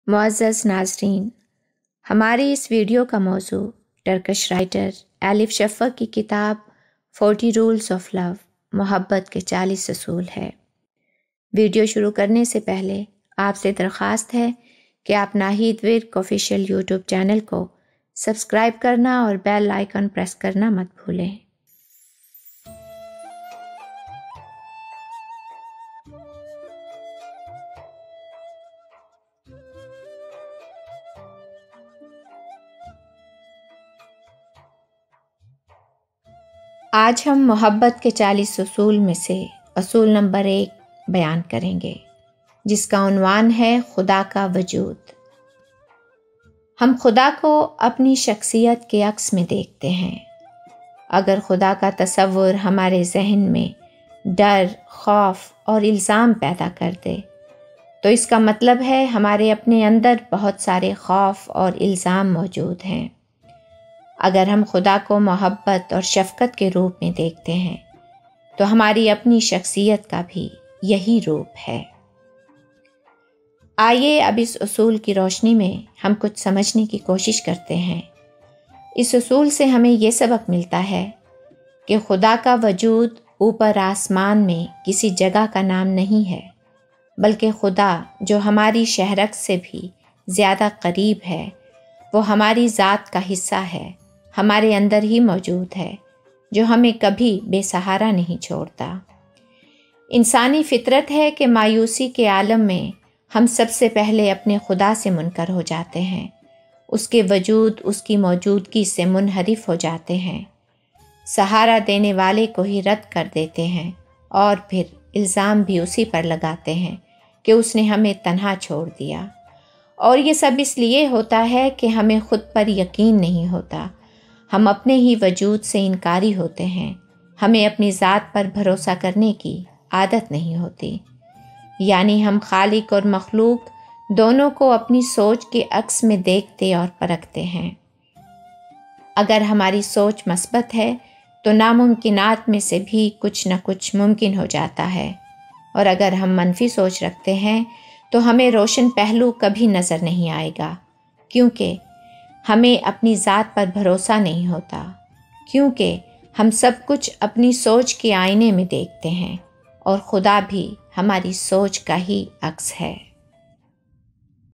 معزز ناظرین، ہماری اس ویڈیو کا موضوع ٹرکش رائٹر ایلف شفق کی کتاب 40 رولز آف لو، محبت کے 40 اصول ہے۔ ویڈیو شروع کرنے سے پہلے آپ سے درخواست ہے کہ آپ Nahid work official YouTube channel کو سبسکرائب کرنا اور بیل آئیکن پریس کرنا مت بھولیں۔ آج ہم محبت کے 40 اصول میں سے اصول نمبر 1 بیان کریں گے، جس کا عنوان ہے خدا کا وجود۔ ہم خدا کو اپنی شخصیت کے عکس میں دیکھتے ہیں۔ اگر خدا کا تصور ہمارے ذہن میں ڈر، خوف اور الزام پیدا کر دے تو اس کا مطلب ہے ہمارے اپنے اندر بہت سارے خوف اور الزام موجود ہیں۔ اگر ہم خدا کو محبت اور شفقت کے روپ میں دیکھتے ہیں تو ہماری اپنی شخصیت کا بھی یہی روپ ہے۔ آئیے اب اس اصول کی روشنی میں ہم کچھ سمجھنے کی کوشش کرتے ہیں۔ اس اصول سے ہمیں یہ سبق ملتا ہے کہ خدا کا وجود اوپر آسمان میں کسی جگہ کا نام نہیں ہے، بلکہ خدا جو ہماری شہرک سے بھی زیادہ قریب ہے، وہ ہماری ذات کا حصہ ہے، ہمارے اندر ہی موجود ہے، جو ہمیں کبھی بے سہارا نہیں چھوڑتا۔ انسانی فطرت ہے کہ مایوسی کے عالم میں ہم سب سے پہلے اپنے خدا سے منکر ہو جاتے ہیں، اس کے وجود، اس کی موجودگی سے منحرف ہو جاتے ہیں، سہارا دینے والے کو ہی رد کر دیتے ہیں اور پھر الزام بھی اسی پر لگاتے ہیں کہ اس نے ہمیں تنہا چھوڑ دیا۔ اور یہ سب اس لیے ہوتا ہے کہ ہمیں خود پر یقین نہیں ہوتا، ہم اپنے ہی وجود سے انکاری ہوتے ہیں، ہمیں اپنی ذات پر بھروسہ کرنے کی عادت نہیں ہوتی، یعنی ہم خالق اور مخلوق دونوں کو اپنی سوچ کے عکس میں دیکھتے اور پرکھتے ہیں۔ اگر ہماری سوچ مثبت ہے تو ناممکنات میں سے بھی کچھ نہ کچھ ممکن ہو جاتا ہے، اور اگر ہم منفی سوچ رکھتے ہیں تو ہمیں روشن پہلو کبھی نظر نہیں آئے گا، کیونکہ ہمیں اپنی ذات پر بھروسہ نہیں ہوتا، کیونکہ ہم سب کچھ اپنی سوچ کے آئینے میں دیکھتے ہیں، اور خدا بھی ہماری سوچ کا ہی عکس ہے۔